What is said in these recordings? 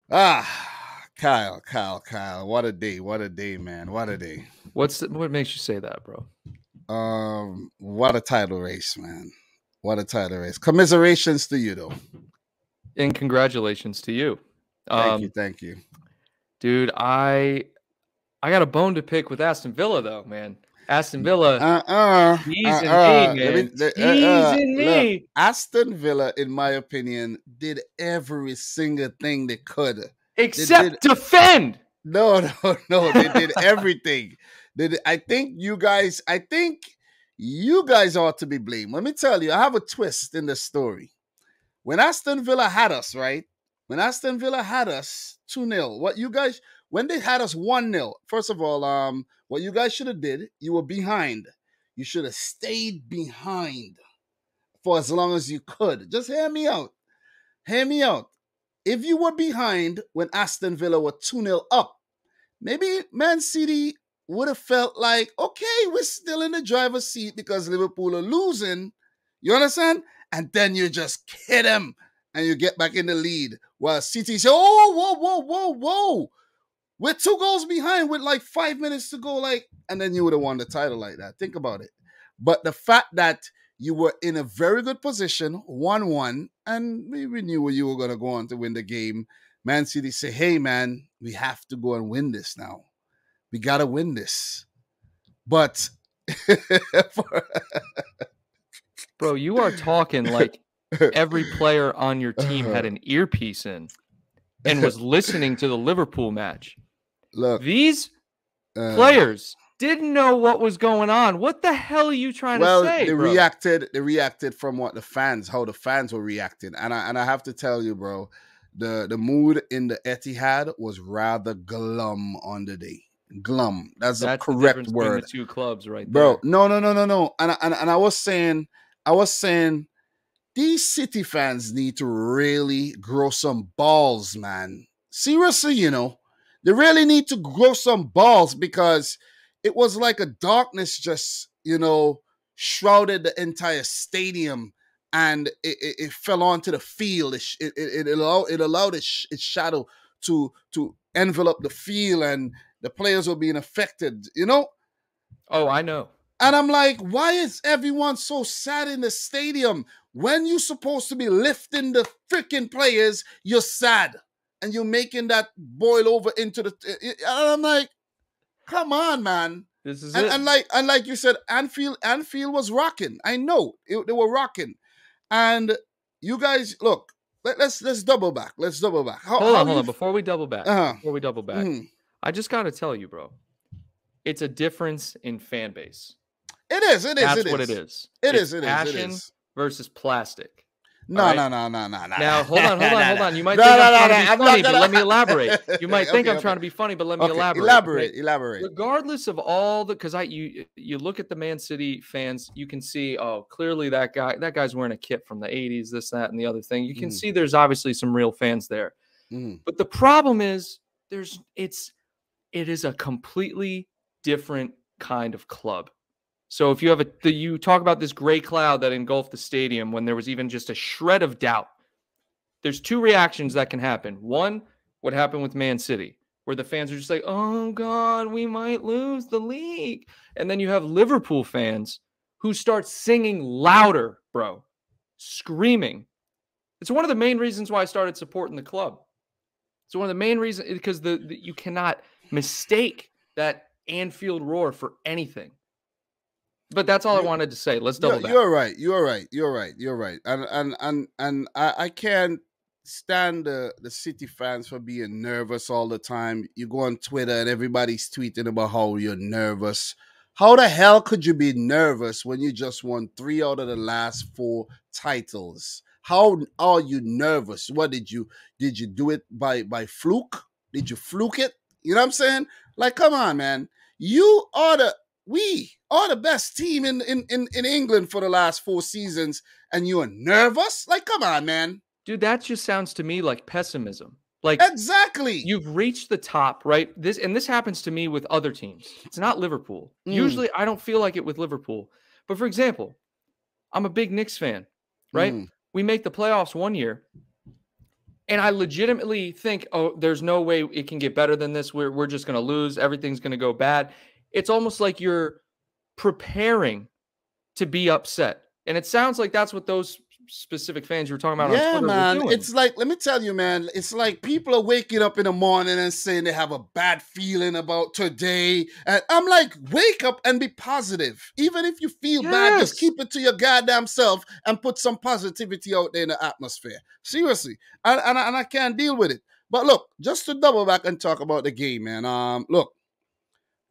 Kyle. What a day, man. What a day. What makes you say that, bro? What a title race, man. What a title race. Commiserations to you, though. And congratulations to you. Thank you. Dude, I got a bone to pick with Aston Villa, though, man. Aston Villa, teasing me, man. Teasing me. Look, Aston Villa, in my opinion, did every single thing they could. Except defend. No. They did everything. I think you guys ought to be blamed. Let me tell you, I have a twist in the story. When Aston Villa had us, right? When Aston Villa had us 2-0, when they had us 1-0, first of all, what you guys should have did, you were behind. You should have stayed behind for as long as you could. Just hear me out. If you were behind when Aston Villa were 2-0 up, maybe Man City would have felt like, okay, we're still in the driver's seat because Liverpool are losing. You understand? And then you just hit them and you get back in the lead. While City say, whoa. We're 2 goals behind with like 5 minutes to go, and then you would have won the title like that. Think about it. But the fact that you were in a very good position, 1-1, and we knew you were going to go on to win the game. Man City say, hey, man, we have to go and win this now. We got to win this. But... Bro, you are talking like every player on your team had an earpiece in and was listening to the Liverpool match. Look, these players didn't know what was going on. What the hell are you trying to say? They bro? reacted from how the fans were reacting. And I have to tell you, bro, the mood in the Etihad was rather glum on the day. Glum. That's the correct word. The two clubs, right bro, there. No. And I was saying these City fans need to really grow some balls, man. Seriously, they really need to grow some balls, because it was like a darkness just, shrouded the entire stadium, and it fell onto the field. It allowed its shadow to envelop the field, and the players were being affected, Oh, I know. And I'm like, why is everyone so sad in the stadium? When you're supposed to be lifting the freaking players, you're sad. And you're making that boil over into the... And I'm like, come on, man. This is it. And like you said, Anfield was rocking. I know. They were rocking. And you guys, look, let's double back. Hold on. Before we double back, I just got to tell you, bro, it's a difference in fan base. It is. That's what it is. It is. Passion versus plastic. No. Now, hold on. You might think I'm trying to be funny, but let me elaborate. You might think I'm trying to be funny, but let me elaborate. Elaborate. Regardless of all because you look at the Man City fans, you can see, clearly that guy's wearing a kit from the 80s, this, that, and the other thing. You can see there's obviously some real fans there. But the problem is it is a completely different kind of club. So if you have you talk about this gray cloud that engulfed the stadium when there was even just a shred of doubt, there's 2 reactions that can happen. One, what happened with Man City, where the fans are just like, oh God, we might lose the league. And then you have Liverpool fans who start singing louder, bro, screaming. It's one of the main reasons why I started supporting the club. It's one of the main reasons, because you cannot mistake that Anfield roar for anything. But that's all I wanted to say. Let's double back. You're right. And I can't stand the City fans for being nervous all the time. You go on Twitter and everybody's tweeting about how you're nervous. How the hell could you be nervous when you just won 3 out of the last 4 titles? How are you nervous? What did you do it by fluke? Did you fluke it? You know what I'm saying? Like, come on, man. We are the best team in England for the last 4 seasons, and you're nervous? Like, come on, man. Dude, that just sounds to me like pessimism. Like, exactly. You've reached the top, right? This happens to me with other teams. It's not Liverpool. Usually I don't feel like it with Liverpool. But for example, I'm a big Knicks fan, right? We make the playoffs one year, And I legitimately think, oh, there's no way it can get better than this. We're just going to lose. Everything's going to go bad. It's almost like you're preparing to be upset. And it sounds like that's what those specific fans you were talking about on Yeah, Twitter were man. doing. It's like, let me tell you, man, it's like people are waking up in the morning and saying they have a bad feeling about today. And I'm like, wake up and be positive. Even if you feel bad, just keep it to your goddamn self and put some positivity out there in the atmosphere. Seriously. And I can't deal with it. But look, just to double back and talk about the game, man. Look,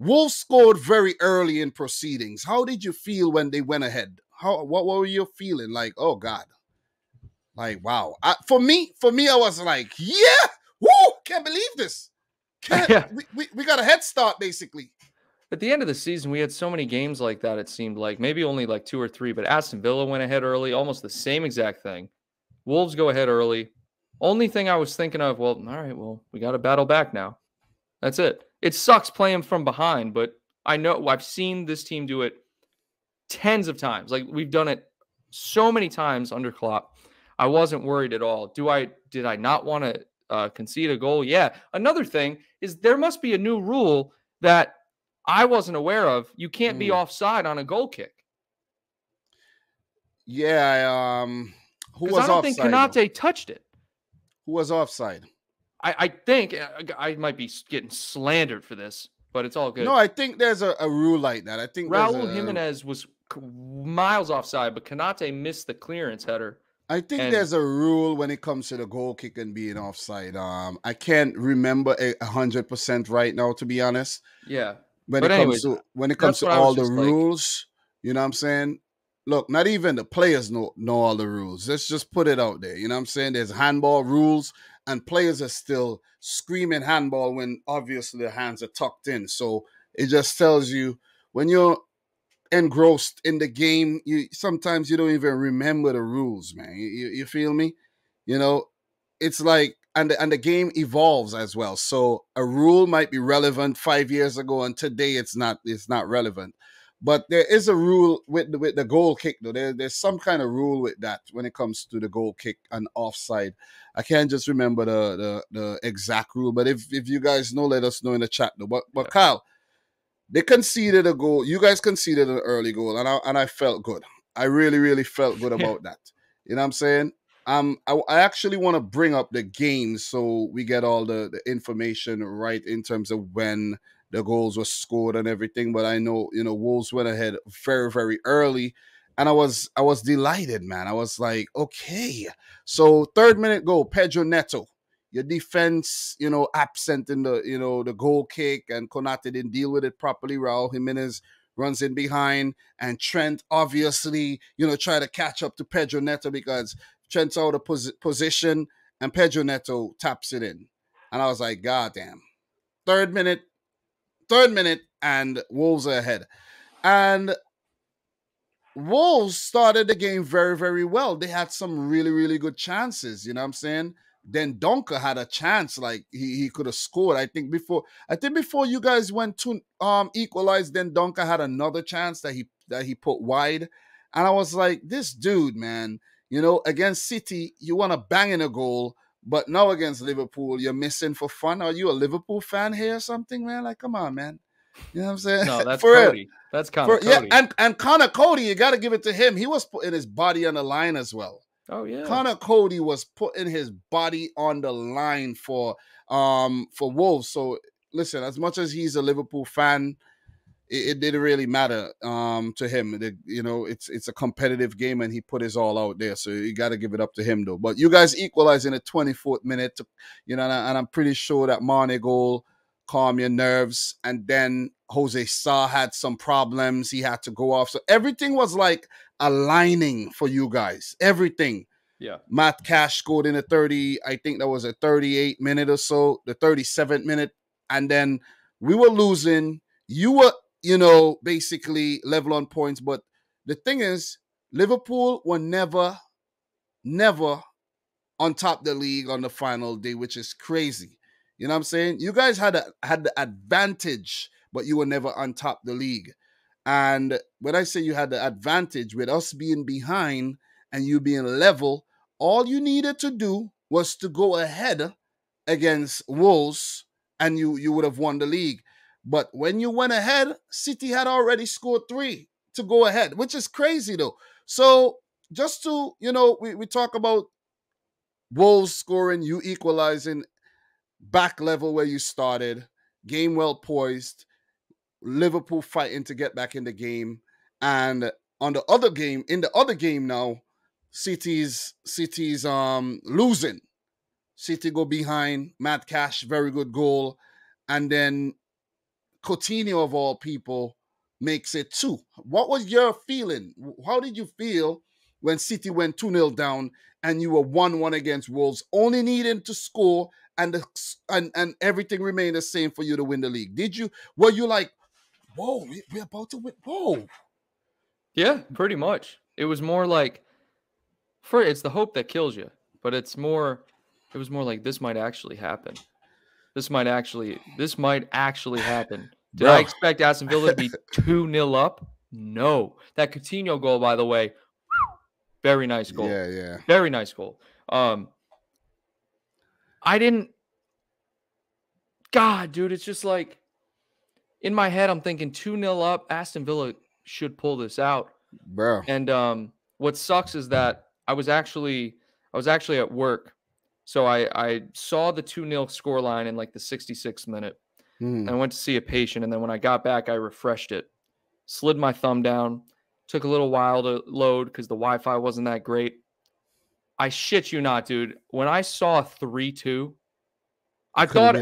Wolves scored very early in proceedings. How did you feel when they went ahead? What were you feeling? Like, oh God. Like, wow. For me, I was like, yeah, woo, can't believe this. We got a head start, basically. At the end of the season, we had so many games like that, it seemed like. Maybe only like 2 or 3, but Aston Villa went ahead early, almost the same exact thing. Wolves go ahead early. Only thing I was thinking of, well, all right, well, we got to battle back now. That's it. It sucks playing from behind, but I know I've seen this team do it tens of times. Like, we've done it so many times under Klopp. I wasn't worried at all. Did I not want to concede a goal? Yeah. Another thing is there must be a new rule that I wasn't aware of. You can't be offside on a goal kick. Yeah. Who was offside? I don't think Konate touched it. Who was offside? I think I might be getting slandered for this, but it's all good. No, I think there's a rule like that. I think Raul Jimenez was miles offside, but Konate missed the clearance header. I think there's a rule when it comes to the goal kick and being offside. I can't remember 100% right now, to be honest. Yeah. When it comes to all the rules, you know what I'm saying? Look, not even the players know all the rules. Let's just put it out there. You know what I'm saying? There's handball rules, and players are still screaming handball when obviously their hands are tucked in. So it just tells you when you're engrossed in the game, sometimes you don't even remember the rules, man. You feel me? You know, it's like, and the game evolves as well. So a rule might be relevant 5 years ago, and today it's not relevant. But there is a rule with the goal kick, though. There's some kind of rule with that when it comes to the goal kick and offside. I can't just remember the exact rule, but if you guys know, let us know in the chat, though. But Kyle, they conceded a goal. You guys conceded an early goal, and I felt good. I really, really felt good about that. You know what I'm saying? I actually want to bring up the game so we get all the information right in terms of when the goals were scored and everything. But I know, Wolves went ahead very, very early, and I was delighted, man. I was like, okay. So 3rd minute goal, Pedro Neto. Your defense, absent in the goal kick, and Konate didn't deal with it properly. Raul Jimenez runs in behind, and Trent obviously, try to catch up to Pedro Neto because Trent's out of position, and Pedro Neto taps it in. And I was like, God damn. Third minute, and Wolves are ahead. And Wolves started the game very, very well. They had some really, really good chances, you know what I'm saying? Then Donker had a chance, like he could have scored. I think before you guys went to equalize, then Donker had another chance that he put wide. And I was like, this dude, man, against City, you want to bang in a goal, but now against Liverpool, you're missing for fun. Are you a Liverpool fan here or something, man? Like, come on, man. You know what I'm saying? No, that's Cody. Real. That's Connor Cody. Yeah, and Connor Cody, you got to give it to him. He was putting his body on the line as well. Oh yeah, Connor Cody was putting his body on the line for Wolves. So listen, as much as he's a Liverpool fan, it didn't really matter to him. It's a competitive game, and he put his all out there. So you got to give it up to him, though. But you guys equalized in the 24th minute, and I'm pretty sure that Mane goal calm your nerves. And then Jose Sa had some problems. He had to go off. So everything was like aligning for you guys. Everything. Yeah. Matt Cash scored in the 30, I think that was a 38 minute or so, the 37th minute. And then we were losing. You were, basically level on points. But the thing is, Liverpool were never on top of the league on the final day, which is crazy. You know what I'm saying? You guys had the advantage, but you were never on top of the league. And when I say you had the advantage, with us being behind and you being level, all you needed to do was to go ahead against Wolves and you would have won the league. But when you went ahead, City had already scored 3 to go ahead, which is crazy though. So just to, we talk about Wolves scoring, you equalizing, back level where you started, game well poised, Liverpool fighting to get back in the game. And in the other game now, City's losing. City go behind, Matt Cash, very good goal. And then Coutinho, of all people, makes it 2. What was your feeling? How did you feel when City went 2-0 down and you were 1-1 against Wolves, only needing to score and everything remained the same for you to win the league? Were you like, whoa, we're about to win? Whoa. Yeah, pretty much. It was more like, it's the hope that kills you, but it was more like, this might actually happen. This might actually happen. Did I expect Aston Villa to be 2-0 up? No. That Coutinho goal, by the way, very nice goal. Yeah. Very nice goal. I didn't. God, dude, it's just like, in my head, I'm thinking 2-0 up. Aston Villa should pull this out. Bro. And what sucks is that I was actually at work. So I saw the 2-0 scoreline in like the 66th minute. And I went to see a patient. And then when I got back, I refreshed it, slid my thumb down, took a little while to load because the Wi-Fi wasn't that great. I shit you not, dude. When I saw 3-2, I thought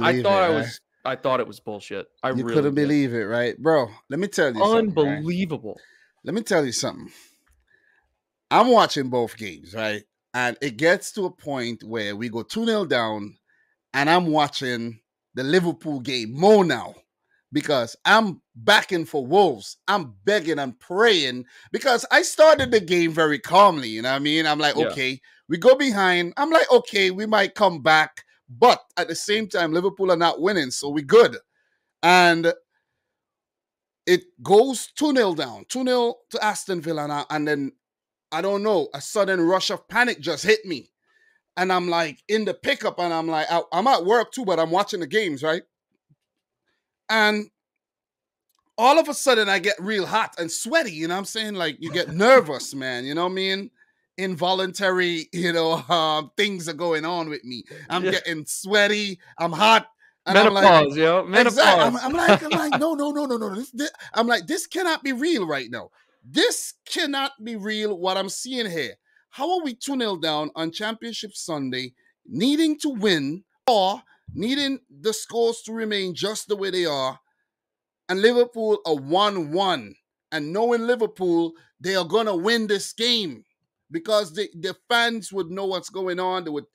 it was bullshit. You really couldn't believe it, right? Bro, let me tell you something. Unbelievable. Right? Let me tell you something. I'm watching both games, right? And it gets to a point where we go 2-0 down, and I'm watching the Liverpool game more now because I'm backing for Wolves. I'm begging and praying because I started the game very calmly. You know what I mean? I'm like, okay, we go behind. I'm like, okay, we might come back. But at the same time, Liverpool are not winning, so we're good. And it goes 2-0 down, 2-0 to Aston Villa now, and then I don't know, a sudden rush of panic just hit me. And I'm like in the pickup and I'm like, I'm at work too, but I'm watching the games, right? And all of a sudden I get real hot and sweaty, you know what I'm saying? Like you get nervous, man, you know what I mean? Involuntary, things are going on with me. I'm getting sweaty, I'm hot. And menopause, I'm like, yo. Menopause. Exactly. I'm like, no. I'm like, this cannot be real right now. This cannot be real, what I'm seeing here. How are we 2-0 down on Championship Sunday, needing to win or needing the scores to remain just the way they are, and Liverpool are 1-1, and knowing Liverpool, they are going to win this game because the fans would know what's going on. They would,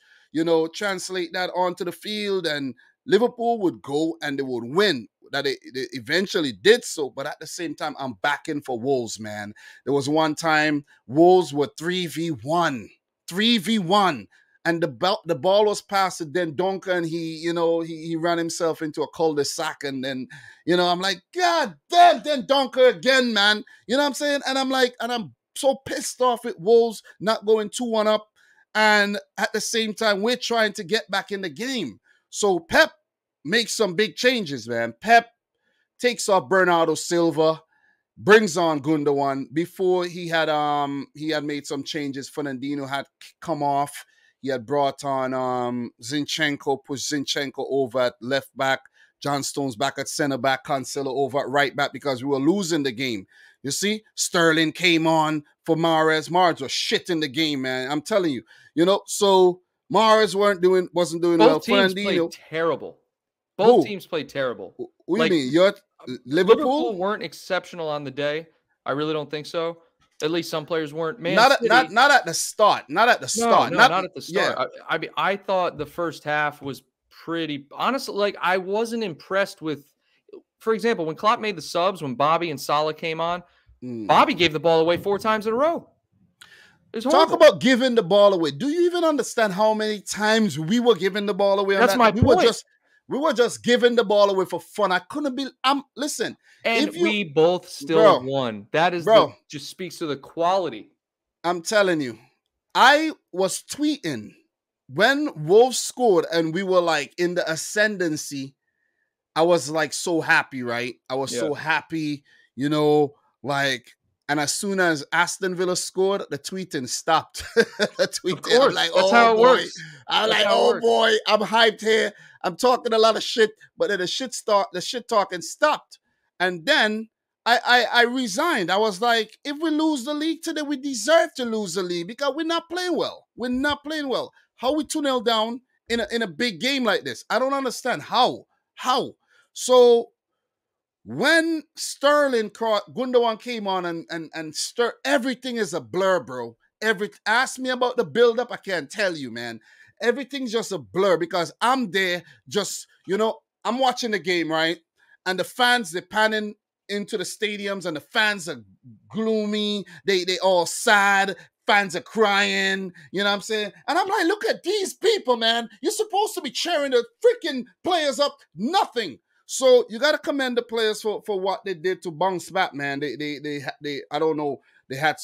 translate that onto the field, and Liverpool would go and they would win. That they eventually did so, but at the same time, I'm backing for Wolves, man. There was one time Wolves were 3v1, and the ball was passed to Den Donker, and he ran himself into a cul-de-sac, and then, I'm like, God damn, Den Donker again, man. You know what I'm saying? And I'm so pissed off at Wolves not going 2-1 up, and at the same time, we're trying to get back in the game. So Pep makes some big changes, man. Pep takes off Bernardo Silva, brings on Gundogan. Before he had made some changes. Fernandinho had come off. He had brought on Zinchenko, pushed Zinchenko over at left back. John Stones back at center back. Cancelo over at right back because we were losing the game. You see, Sterling came on for Mahrez. Mahrez was shit in the game, man. I'm telling you. So Mahrez wasn't doing well. Both teams played terrible. Both teams played terrible. What do you mean? You're Liverpool weren't exceptional on the day. I really don't think so. At least some players weren't. Man, not at the start. Not at the start. No, not at the start. Yeah. I thought the first half was pretty honestly. Like I wasn't impressed with. For example, when Klopp made the subs, when Bobby and Salah came on, Bobby gave the ball away 4 times in a row. Talk about giving the ball away. Do you even understand how many times we were giving the ball away? That's my point. We were just giving the ball away for fun. I couldn't be. Listen, and we both still won. That is just speaks to the quality. I'm telling you, I was tweeting when Wolves scored and we were like in the ascendancy, I was like so happy, right? I was so happy, you know, like, and as soon as Aston Villa scored, the tweeting stopped. The tweeting, of course, I'm like, that's oh how it boy. works. I'm that's like, oh boy, I'm hyped here. I'm talking a lot of shit, but then the shit talking stopped. And then I resigned. I was like, if we lose the league today, we deserve to lose the league because we're not playing well. We're not playing well. How we 2-0 down in a big game like this? I don't understand. How? So when Gundogan came on and everything is a blur, bro. Ask me about the build-up, I can't tell you, man. Everything's just a blur because I'm there just, I'm watching the game, right? And the fans, they're panning into the stadiums and the fans are gloomy. They all sad. Fans are crying, you know what I'm saying? And I'm like, look at these people, man. You're supposed to be cheering the freaking players up. Nothing. So you got to commend the players for what they did to bounce back, man. They I don't know, they had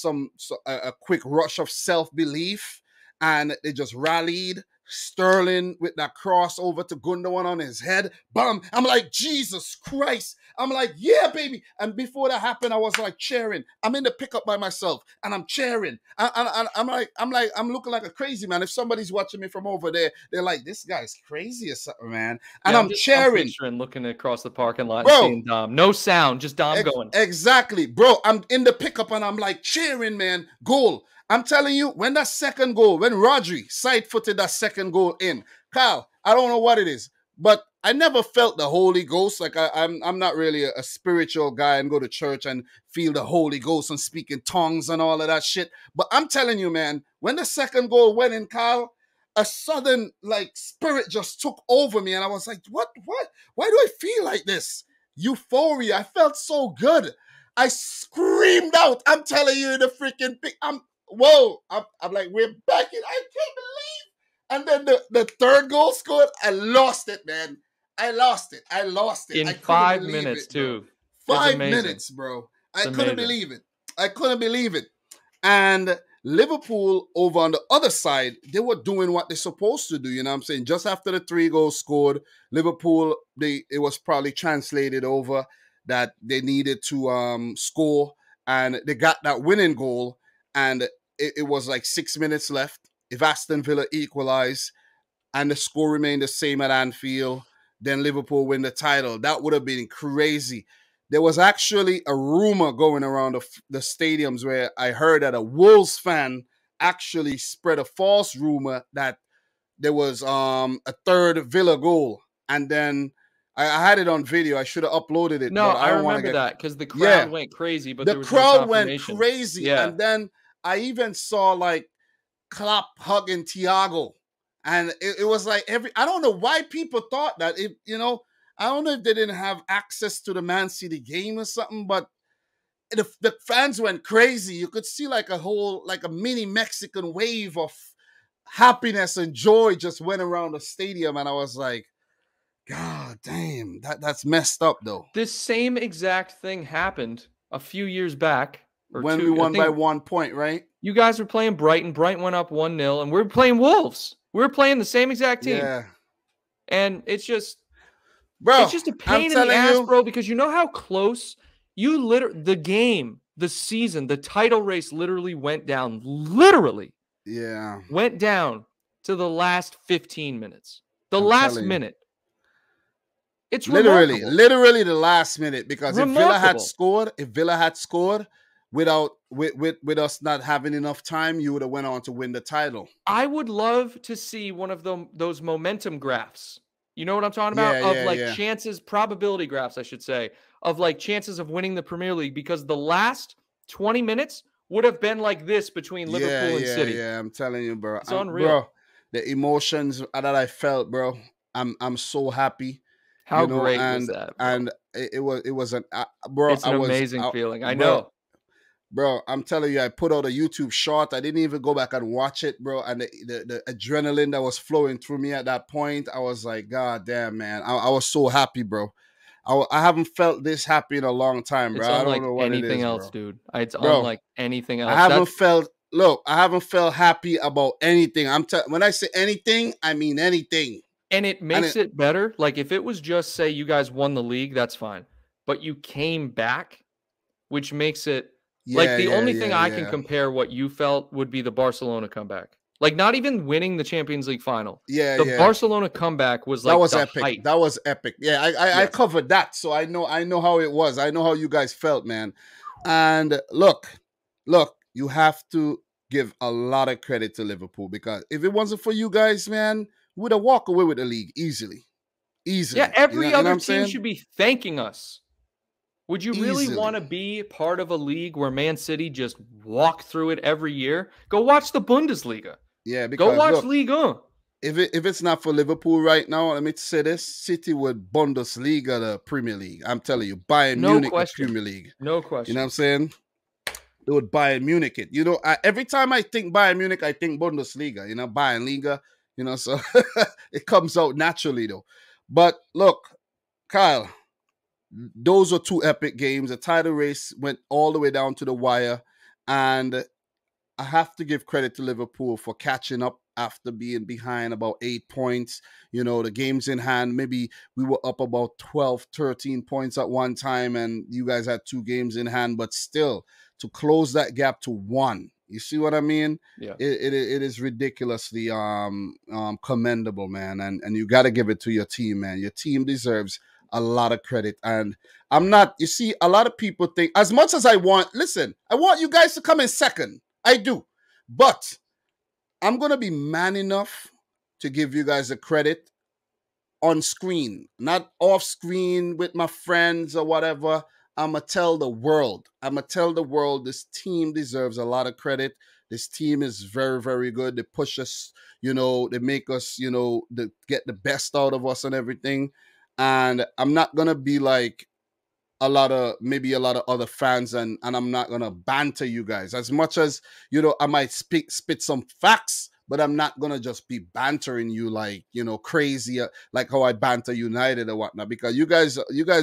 a quick rush of self-belief and they just rallied. Sterling with that crossover to Gundogan on his head. Bam. I'm like, Jesus Christ. I'm like, yeah, baby. And before that happened, I was like cheering. I'm in the pickup by myself and I'm cheering. I'm looking like a crazy man. If somebody's watching me from over there, they're like, this guy's crazy or something, man. And yeah, I'm cheering. I'm picturing looking across the parking lot and seeing Dom. No sound, just Dom going. Exactly, bro. I'm in the pickup and I'm like cheering, man. Goal. I'm telling you, when that second goal, when Rodri side-footed that second goal in, Kyle, I don't know what it is, but I never felt the Holy Ghost. Like I'm not really a spiritual guy and go to church and feel the Holy Ghost and speak in tongues and all of that shit. But I'm telling you, man, when the second goal went in, Kyle, a sudden like spirit just took over me, and I was like, what? Why do I feel like this? Euphoria. I felt so good. I screamed out. I'm telling you, the freaking pic. I'm like, we're back in. I can't believe. And then the third goal scored. I lost it, man. I lost it. In 5 minutes, too. 5 minutes, bro. I couldn't believe it. And Liverpool over on the other side, they were doing what they're supposed to do. You know what I'm saying? Just after the 3 goals scored, Liverpool, it was probably translated over that they needed to score, and they got that winning goal. And it was like 6 minutes left. If Aston Villa equalized and the score remained the same at Anfield, then Liverpool win the title. That would have been crazy. There was actually a rumor going around the stadiums where I heard that a Wolves fan actually spread a false rumor that there was a third Villa goal. And then I had it on video. I should have uploaded it. No, but I remember that because the crowd went crazy. But the crowd went crazy. Yeah. And then I even saw like Klopp hugging Thiago. And it was like I don't know why people thought that. I don't know if they didn't have access to the Man City game or something, but the fans went crazy. You could see like a mini Mexican wave of happiness and joy just went around the stadium. And I was like, God damn, that's messed up though. This same exact thing happened a few years back. When we won by 1 point, right? You guys were playing Brighton. Brighton went up 1-0, and we're playing Wolves. We're playing the same exact team. Yeah. And it's just... Bro, it's just a pain in the ass, bro, because you know how close the game, the season, the title race literally went down. Yeah. Went down to the last 15 minutes. The last minute. It's literally the last minute, because if Villa had scored with us not having enough time, you would have went on to win the title. I would love to see one of those momentum graphs. You know what I'm talking about? Chances, probability graphs, I should say, of like chances of winning the Premier League, because the last 20 minutes would have been like this between Liverpool and City. Yeah, I'm telling you, bro. It's unreal. Bro, the emotions that I felt, bro, I'm so happy. How great was that, bro? And it was an bro. It's an amazing feeling. I know. Bro, I'm telling you, I put out a YouTube short. I didn't even go back and watch it, bro. And the adrenaline that was flowing through me at that point, I was like, God damn, man. I was so happy, bro. I haven't felt this happy in a long time, bro. It's I don't know what anything it is, else, bro. dude. It's unlike anything else. I haven't felt look, I haven't felt happy about anything. When I say anything, I mean anything. And it makes it better. Like if it was just say you guys won the league, that's fine. But you came back, which makes it like the only thing I can compare what you felt would be the Barcelona comeback. Like not even winning the Champions League final. The Barcelona comeback was like that was the epic. hype. That was epic. Yeah, I covered that, so I know how it was. I know how you guys felt, man. And look, you have to give a lot of credit to Liverpool, because if it wasn't for you guys, man, we'd have walked away with the league easily. Yeah, every other team should be thanking us. Would you really want to be part of a league where Man City just walk through it every year? Go watch the Bundesliga. Yeah, because go watch Liga. If it's not for Liverpool right now, let me say this: City would Bundesliga the Premier League. I'm telling you, Bayern Munich the Premier League. No question. You know what I'm saying? They would Bayern Munich it. You know, every time I think Bayern Munich, I think Bundesliga. You know, Bayern Liga. You know, so it comes out naturally though. But look, Kyle, those were two epic games. The title race went all the way down to the wire, and I have to give credit to Liverpool for catching up after being behind about 8 points. You know, the games in hand, maybe we were up about 12, 13 points at one time, and you guys had 2 games in hand, but still to close that gap to 1. You see what I mean? Yeah. It is ridiculously commendable, man. And you got to give it to your team, man. Your team deserves a lot of credit. And I'm not, you see, a lot of people think, as much as I want you guys to come in second. I do. But I'm going to be man enough to give you guys the credit on screen, not off screen with my friends or whatever. I'm going to tell the world. This team deserves a lot of credit. This team is very, very good. They push us, you know, they make us, you know, get the best out of us and everything. And I'm not going to be like a lot of other fans, and I'm not going to banter you guys as much as, you know, I might spit some facts, but I'm not going to just be bantering you like, you know, crazy, like how I banter United or whatnot, because you guys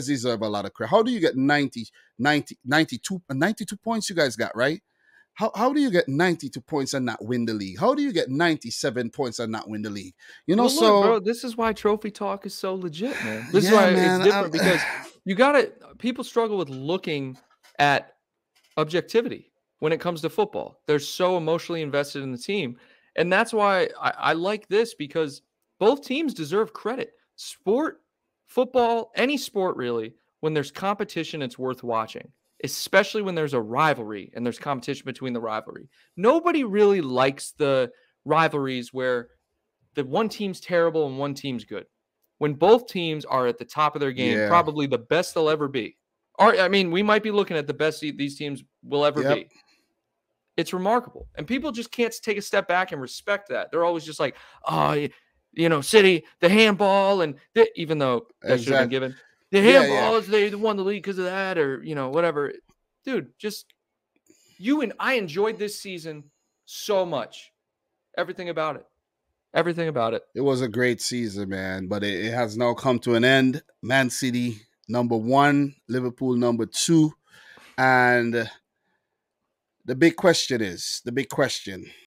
deserve a lot of credit. How do you get 92 points you guys got, right? How do you get 92 points and not win the league? How do you get 97 points and not win the league? You know, look, bro, this is why trophy talk is so legit, man. This is why it's different, because you people struggle with looking at objectivity when it comes to football. They're so emotionally invested in the team. And that's why I like this, because both teams deserve credit. Sport, football, any sport really, when there's competition, it's worth watching. Especially when there's a rivalry and there's competition between the rivalry. Nobody really likes the rivalries where the one team's terrible and one team's good. When both teams are at the top of their game, probably the best they'll ever be. Or, I mean, we might be looking at the best these teams will ever be. It's remarkable. And people just can't take a step back and respect that. They're always just like, oh, you know, City, the handball, and even though that should have been given. The handballs, they won the league because of that, or, you know, whatever. Dude, just I enjoyed this season so much. Everything about it. It was a great season, man, but it has now come to an end. Man City number 1, Liverpool number 2, and the big question,